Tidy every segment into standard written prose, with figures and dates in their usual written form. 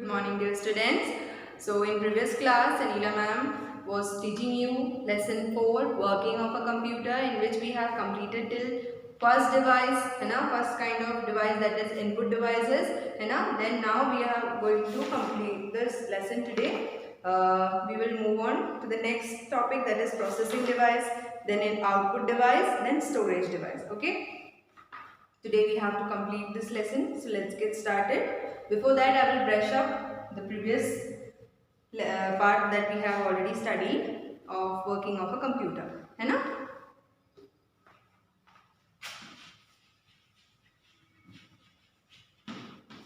morning, dear students. So in previous class, Anila ma'am was teaching you lesson 4, working of a computer, in which we have completed till first device, है ना, first kind of device, that is input devices, है ना. Then now we are going to complete this lesson today. We will move on to the next topic, that is processing device, then an output device, then storage device. Okay. Today we have to complete this lesson, so let's get started. Before that, I will brush up the previous part that we have already studied of working of a computer, है ना.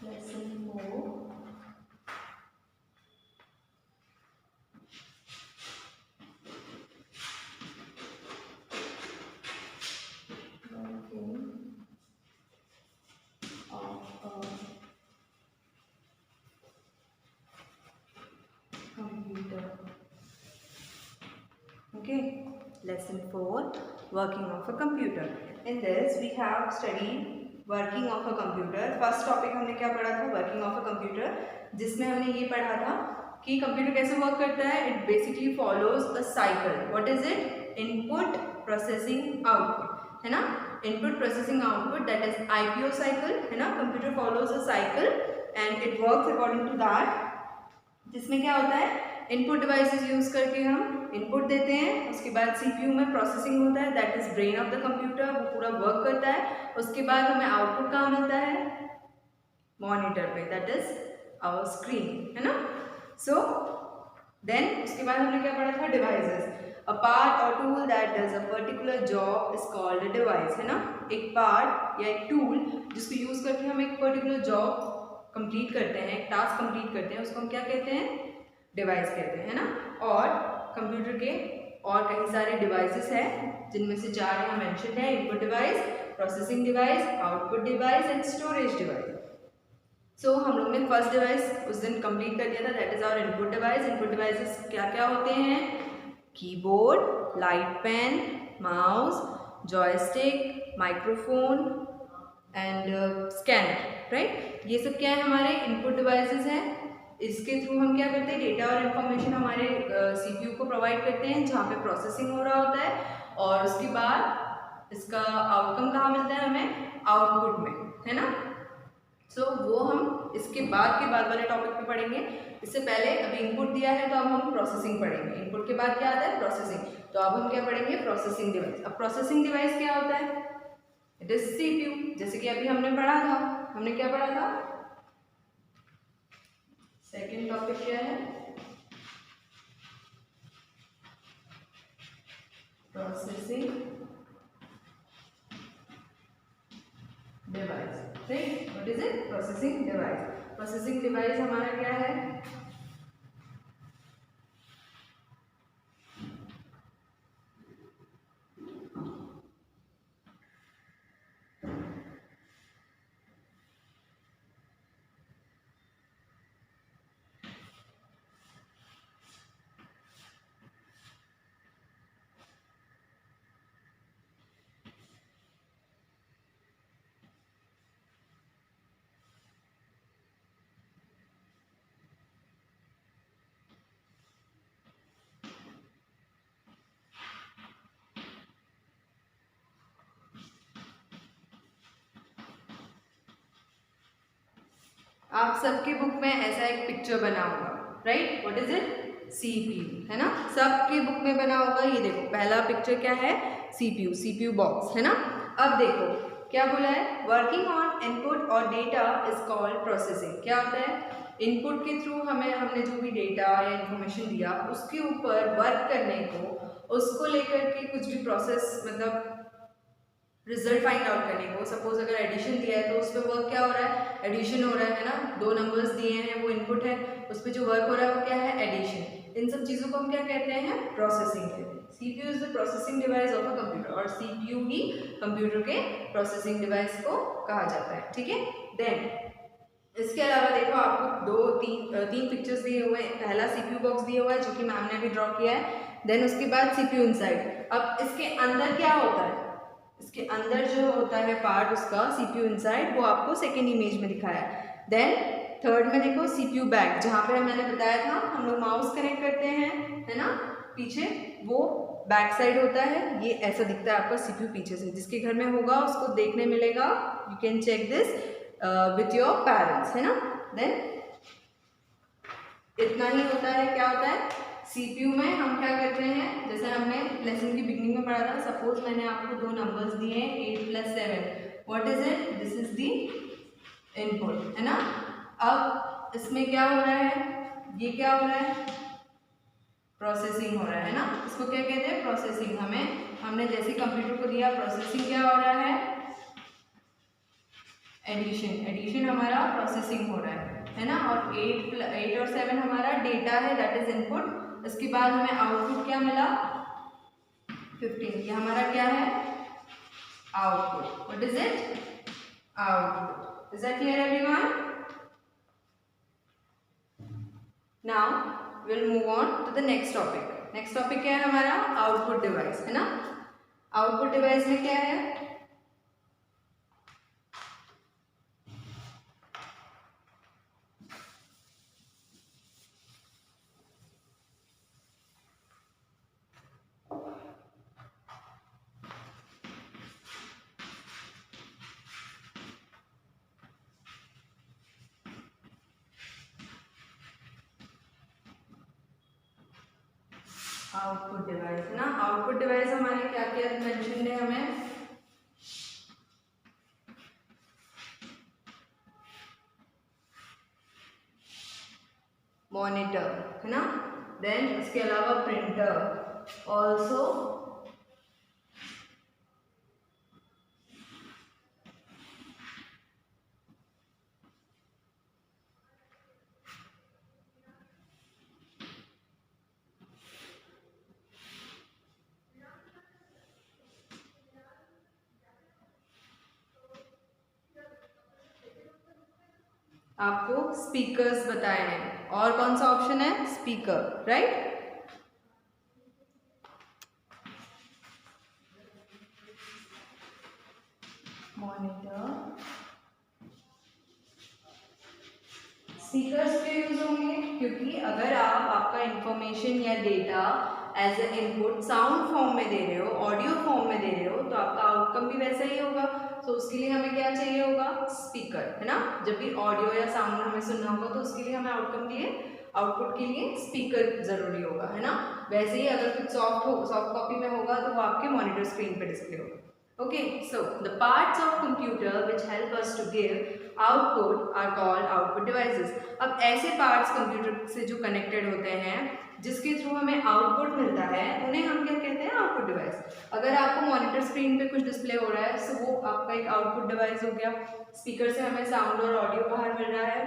Lesson 4. Okay, lesson 4, working of a computer. In this we have studied working of a computer. First topic हमने क्या पढ़ा था, working of a computer, जिसमें हमने ये पढ़ा था कि कंप्यूटर कैसे वर्क करता है. It basically follows a cycle. What is it? Input, processing, output, है ना. Input, processing, output, that is IPO cycle, है ना. Computer follows a cycle and it works according to that. जिसमें क्या होता है, इनपुट डिवाइसेस यूज करके हम इनपुट देते हैं, उसके बाद सीपीयू में प्रोसेसिंग होता है, that is brain of the computer, वो पूरा वर्क करता है. उसके बाद हमें आउटपुट कहाँ मिलता है, मॉनिटर पे, दैट इज आवर स्क्रीन, है ना. सो देन उसके बाद हमने क्या पढ़ा था, डिवाइसेस. अ पार्ट और tool that does a particular job is called a device, है ना. एक पार्ट या एक टूल जिसको यूज करके हम एक पर्टिकुलर जॉब कंप्लीट करते हैं, एक टास्क कंप्लीट करते हैं, उसको हम क्या कहते हैं, डिवाइस कहते हैं, है ना. और कंप्यूटर के और कई सारे डिवाइसेस हैं, जिनमें से 4 यहाँ मेंशन है, input device, processing device, output device and storage device. So हम लोग ने फर्स्ट डिवाइस उस दिन कंप्लीट कर दिया था, that is our input device. Input devices क्या क्या होते हैं, keyboard, light pen, mouse, joystick, microphone and scanner, right. ये सब क्या है, हमारे इनपुट डिवाइसेस हैं. इसके थ्रू हम क्या करते हैं, डेटा और इन्फॉर्मेशन हमारे सीपीयू को प्रोवाइड करते हैं, जहाँ पे प्रोसेसिंग हो रहा होता है, और उसके बाद इसका आउटकम कहाँ मिलता है हमें, आउटपुट में, है ना. सो वो हम इसके बाद वाले टॉपिक पे पढ़ेंगे. इससे पहले अभी इनपुट दिया है, तो अब हम प्रोसेसिंग पढ़ेंगे. इनपुट के बाद क्या आता है, प्रोसेसिंग. तो अब हम क्या पढ़ेंगे, प्रोसेसिंग डिवाइस. अब प्रोसेसिंग डिवाइस क्या होता है, इट इज सीपीयू. जैसे कि अभी हमने पढ़ा था, हमने क्या पढ़ा था, सेकेंड टॉपिक क्या है, processing device, right. What is it, processing device. Processing device हमारा क्या है, आप सबके बुक में ऐसा एक पिक्चर बना होगा, right. What is it, CPU, है ना. सबके बुक में बना होगा. ये देखो, पहला पिक्चर क्या है, सीपीयू, सीपीयू बॉक्स, है ना. अब देखो क्या बोला है, वर्किंग ऑन इनपुट और डेटा इज कॉल्ड प्रोसेसिंग. क्या होता है, इनपुट के थ्रू हमने जो भी डेटा या इन्फॉर्मेशन दिया, उसके ऊपर वर्क करने को, उसको लेकर के कुछ भी प्रोसेस, मतलब रिजल्ट फाइंड आउट करने को. सपोज अगर एडिशन दिया है, तो उस पर वर्क क्या हो रहा है, एडिशन हो रहा है ना. 2 नंबर्स दिए हैं, वो इनपुट है, उस पर जो वर्क हो रहा है वो क्या है, एडिशन. इन सब चीज़ों को हम क्या कहते हैं, प्रोसेसिंग कहते हैं. CPU is the processing device of a computer, और सीपीयू ही कंप्यूटर के प्रोसेसिंग डिवाइस को कहा जाता है, ठीक है. देन इसके अलावा देखो, आपको तीन पिक्चर्स दिए हुए हैं. पहला सीपीयू बॉक्स दिया हुआ है, जो कि मैम ने भी ड्रॉ किया है. देन उसके बाद सीपीयू इनसाइड. अब इसके अंदर क्या होता है, इसके अंदर जो होता है पार्ट उसका, सीपीयू इनसाइड, वो आपको सेकेंड इमेज में दिखाया है. देन थर्ड में देखो CPU बैक, जहाँ पे मैंने बताया था हम लोग माउस कनेक्ट करते हैं, है ना, पीछे वो बैक साइड होता है, ये ऐसा दिखता है आपका CPU पीछे से। जिसके घर में होगा उसको देखने मिलेगा, you can check this with your parents, है ना। देन इतना ही होता है। क्या होता है CPU में हम क्या करते हैं, जैसे हमने लेसन की बिगनिंग में पढ़ा था, सपोज मैंने आपको दो नंबर्स दिए 8 + 7, what is it, this is the input, है ना। अब इसमें क्या हो रहा है, ये क्या हो रहा है, प्रोसेसिंग हो रहा है ना, इसको क्या कहते हैं, प्रोसेसिंग। हमने जैसे कंप्यूटर को दिया प्रोसेसिंग, क्या हो रहा है, एडिशन हमारा प्रोसेसिंग हो रहा है ना। और 8 और 7 हमारा डेटा है, दैट इज इनपुट। इसके बाद हमें आउटपुट क्या मिला, 15, ये हमारा क्या है, output. What is it, output. Is that clear everyone? Now we'll move on to the next topic. Next topic क्या है हमारा, आउटपुट डिवाइस, है ना। आउटपुट डिवाइस में क्या है, आउटपुट डिवाइस, है ना। आउटपुट डिवाइस हमारे क्या क्या मेंशन है, हमें मॉनिटर, है ना। देन इसके अलावा प्रिंटर ऑल्सो, आपको स्पीकर्स बताए हैं, और कौन सा ऑप्शन है, स्पीकर, राइट। मॉनिटर, स्पीकर्स क्यों यूज होंगे, क्योंकि अगर आप आपका इंफॉर्मेशन या data as a input sound form में दे रहे हो, ऑडियो फॉर्म में दे रहे हो, तो आपका आउटकम भी वैसा ही होगा। तो उसके लिए हमें क्या चाहिए होगा, स्पीकर, है ना। जब भी ऑडियो या साउंड हमें सुनना होगा तो उसके लिए हमें आउटपुट के लिए स्पीकर जरूरी होगा, है ना। वैसे ही अगर कुछ सॉफ्ट कॉपी में होगा तो वो आपके मॉनिटर स्क्रीन पे डिस्प्ले होगा। Okay, so the parts of computer which help us to give output are called output devices. अब ऐसे parts कंप्यूटर से जो कनेक्टेड होते हैं, जिसके थ्रू हमें आउटपुट मिलता है, उन्हें हम क्या कहते हैं, आउटपुट डिवाइस। अगर आपको मॉनिटर स्क्रीन पे कुछ डिस्प्ले हो रहा है तो वो आपका एक आउटपुट डिवाइस हो गया। स्पीकर से हमें साउंड और ऑडियो बाहर मिल रहा है,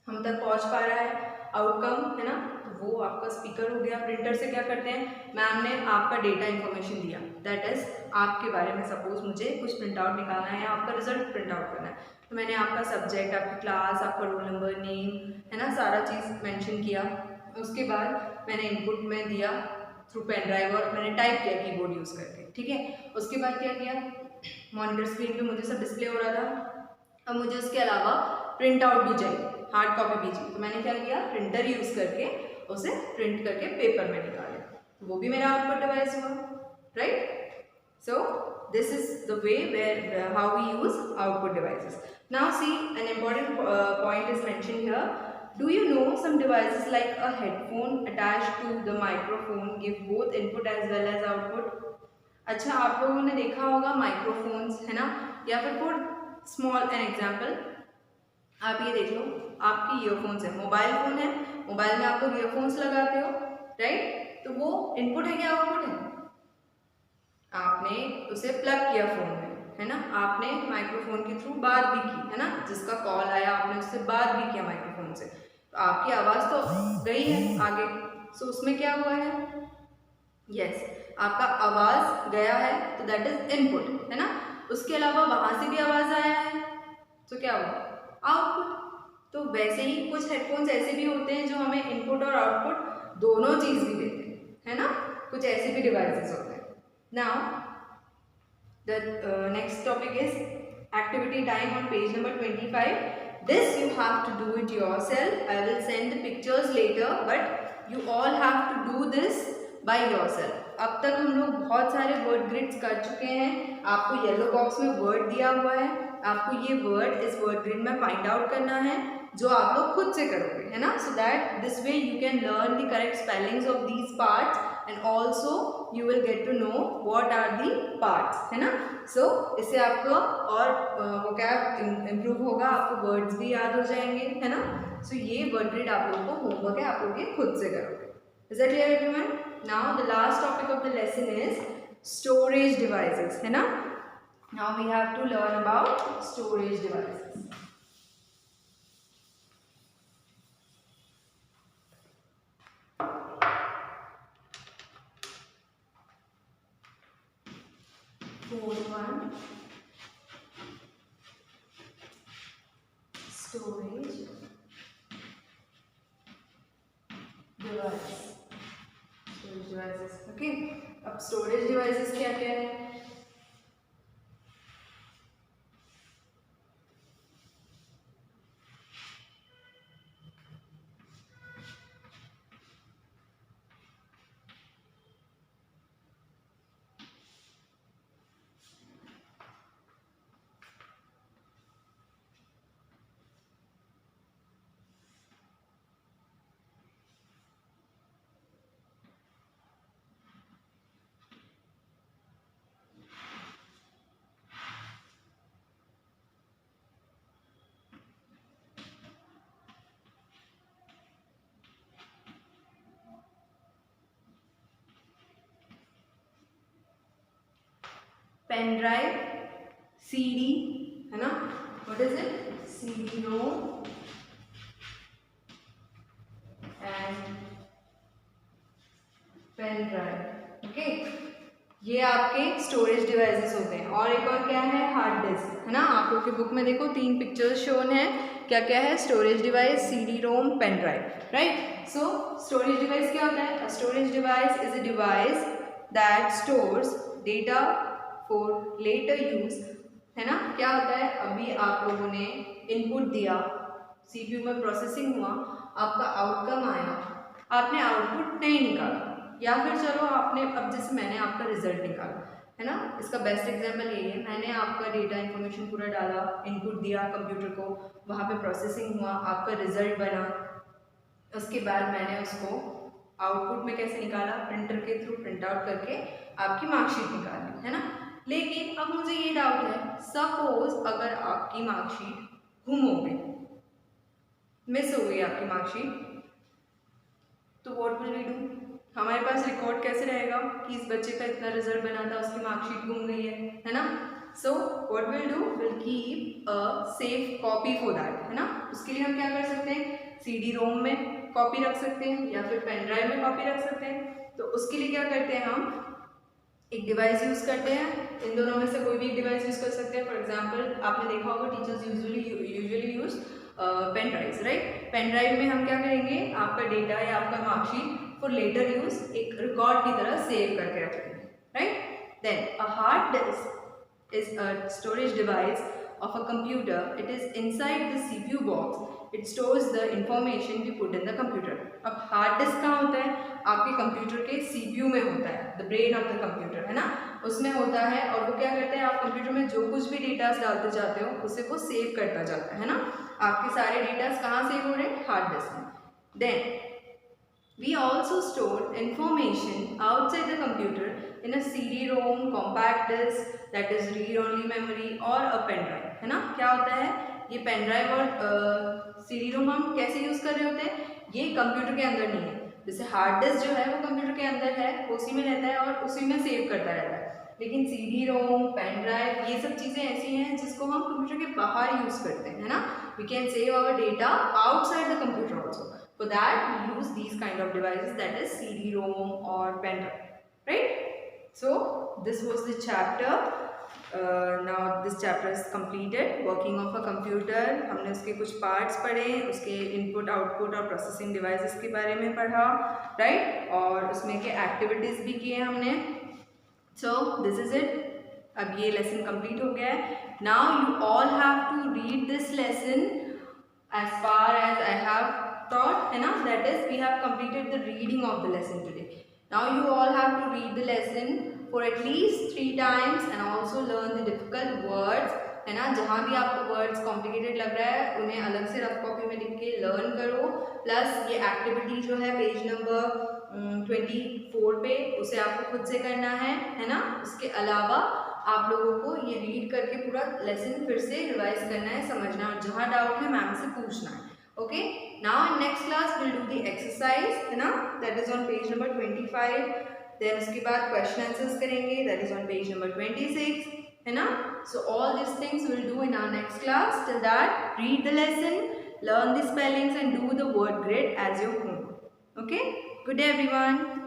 हम तक पहुंच पा रहा है आउटकम, है ना, तो वो आपका स्पीकर हो गया। प्रिंटर से क्या करते हैं, मैम ने आपका डेटा इन्फॉर्मेशन दिया, दैट इज आपके बारे में, सपोज मुझे कुछ प्रिंट आउट निकालना है या आपका रिजल्ट प्रिंट आउट करना है, तो मैंने आपका सब्जेक्ट, आपकी क्लास, आपका रोल नंबर, नेम, है ना, सारा चीज़ मेंशन किया। उसके बाद मैंने इनपुट में दिया थ्रू पेन ड्राइव और मैंने टाइप किया कीबोर्ड यूज़ करके, ठीक है। उसके बाद क्या किया, मॉनिटर स्क्रीन पे मुझे सब डिस्प्ले हो रहा था, अब मुझे उसके अलावा प्रिंट आउट भी चाहिए, हार्ड कॉपी भी चाहिए, तो मैंने क्या किया, प्रिंटर यूज़ करके उसे प्रिंट करके पेपर में निकाला, तो वो भी मेरा आउटपुट डिवाइस हुआ, right. So this is the way where how we use output devices. Now see, an important point is mentioned here. Do you know some devices like a headphone attached to the microphone give both input as well as output? अच्छा, आप लोगों ने देखा होगा microphones, है ना, या फिर फॉर स्मॉल एन एग्जाम्पल आप ये देख लो, आपकी ईयरफोन्स है, मोबाइल फोन है, मोबाइल में आप लोग ईयरफोन्स लगाते हो, राइट, तो वो इनपुट है क्या आउटपुट है, आपने उसे प्लग किया फोन में, है ना, आपने माइक्रोफोन के थ्रू बात भी की, है ना, जिसका कॉल आया आपने उससे बात भी किया माइक्रोफोन से, तो आपकी आवाज़ तो गई है आगे, सो उसमें क्या हुआ है, यस, आपका आवाज़ गया है, तो दैट इज इनपुट, है ना। उसके अलावा वहाँ से भी आवाज़ आया है, तो क्या हुआ, आउटपुट। तो वैसे ही कुछ हेडफोन्स ऐसे भी होते हैं जो हमें इनपुट और आउटपुट दोनों चीज़ भी देते हैं, है ना, कुछ ऐसे भी डिवाइसेस होते हैं। Now, the next topic is activity time on page number 25. This you have to do it yourself. I will send the pictures later, but you all have to do this by yourself. अब तक हम लोग बहुत सारे word grids कर चुके हैं. आपको येलो बॉक्स में वर्ड दिया हुआ है, आपको ये वर्ड इस वर्ड ग्रिड में फाइंड आउट करना है, जो आप लोग खुद से करोगे, है ना. So that this way you can learn the correct spellings of these parts and also you will get to know what are the parts, है ना. सो इससे आपको और वोकैब इम्प्रूव होगा, आपको वर्ड्स भी याद हो जाएंगे, है ना. सो ये वर्ड ग्रिड आप लोगों को होमवर्क है, आप लोग ये खुद से करोगे. Is that clear everyone? Now the last topic of the lesson is storage devices, है ना. Now we have to learn about storage devices. One storage device. Storage devices. Okay. अब storage devices क्या क्या है? पेन ड्राइव, CD, है ना. What is it? CD-ROM and pen drive. Okay, ये आपके स्टोरेज डिवाइसेस होते हैं. और एक और क्या है? हार्ड डिस्क, है ना. आप लोग की बुक में देखो 3 पिक्चर्स शोन है. क्या क्या है? Storage device, CD-ROM, pen drive, right. So storage device क्या होता है? Storage device is a device that stores data for later use, है ना. क्या होता है? अभी आप लोगों ने इनपुट दिया, CPU में प्रोसेसिंग हुआ, आपका आउटकम आया, आपने आउटपुट नहीं निकाला, या फिर चलो आपने, अब जैसे मैंने आपका रिजल्ट निकाला, है ना. इसका बेस्ट एग्जांपल यही है. मैंने आपका डेटा इन्फॉर्मेशन पूरा डाला, इनपुट दिया कंप्यूटर को, वहाँ पे प्रोसेसिंग हुआ, आपका रिजल्ट बना. उसके बाद मैंने उसको आउटपुट में कैसे निकाला? प्रिंटर के थ्रू प्रिंट आउट करके आपकी मार्कशीट निकाली, है ना. लेकिन अब मुझे ये डाउट है, सपोज अगर आपकी मार्कशीट गुम हो गई, मिस हो गई आपकी मार्कशीट, तो व्हाट विल वी डू? हमारे पास रिकॉर्ड कैसे रहेगा कि इस बच्चे का इतना रिजल्ट बना था, उसकी मार्कशीट गुम गई है ना. So what will do? Will keep a safe copy for that, है ना. उसके लिए हम क्या कर सकते हैं? CD-ROM में कॉपी रख सकते हैं या फिर पेन ड्राइव में कॉपी रख सकते हैं. तो उसके लिए क्या करते हैं? हम एक डिवाइस यूज़ करते हैं. इन दोनों में से कोई भी एक डिवाइस यूज़ कर सकते हैं. फॉर एग्जांपल आपने देखा होगा teachers usually use pen drives, right. Pen drive में हम क्या करेंगे? आपका डेटा या आपका मार्कशीट फॉर लेटर यूज़ एक रिकॉर्ड की तरह सेव करके रखेंगे, right. Then a hard disk is a storage device of a computer. It is inside the CPU box. It stores the information we put in the computer. अब hard disk कहाँ होता है? आपके computer के CPU में होता है, the brain of the computer, है ना. उसमें होता है और वो क्या करते हैं? आप कंप्यूटर में जो कुछ भी डेटास डालते जाते हो उसे वो सेव करता जाता है ना. आपके सारे डेटास कहाँ सेव हो रहे हैं? हार्ड डिस्क में. Then we also store information outside the computer in a CD-ROM, compact disk, that is read-only memory or a pen drive, है ना. क्या होता है? ये पेन ड्राइव और CD-ROM हम कैसे यूज़ कर रहे होते हैं? ये कंप्यूटर के अंदर नहीं है. जैसे हार्ड डिस्क जो है वो कंप्यूटर के अंदर है, उसी में रहता है और उसी में सेव करता रहता है. लेकिन CD-ROM, पेन ड्राइव, ये सब चीज़ें ऐसी हैं जिसको हम कंप्यूटर के बाहर यूज़ करते हैं, है ना. We can save our data outside the computer also. For that, we use these kind of devices, that is CD-ROM or pen drive, right? So this was the chapter. Now this chapter is completed. Working of a computer. हमने उसके कुछ parts पढ़े, उसके input, output और processing devices के बारे में पढ़ा, right? और उसमें के activities भी किए हमने. So this is it. अब ये lesson complete हो गया है. Now you all have to read this lesson as far as I have taught, है ना, that is we have completed the reading of the lesson today. Now you all have to read the lesson for at least 3 times and also learn the difficult words, है ना. जहाँ भी आपको words complicated लग रहा है उन्हें अलग से रफ कॉपी में लिख के लर्न करो. प्लस ये एक्टिविटी जो है पेज नंबर 24 पे उसे आपको खुद से करना है ना. उसके अलावा आप लोगों को ये रीड करके पूरा लेसन फिर से रिवाइज करना है, समझना है, और जहाँ डाउट है मैम से पूछना है. Okay, now in next class will do the exercise, है ना, that is on page number 25. देन उसके बाद क्वेश्चन आंसर्स करेंगे, that is on page number 26, है ना. So all this things will do in our next class. Till that read the lesson, learn the spellings and do the word grid as your homework. Okay, good day everyone.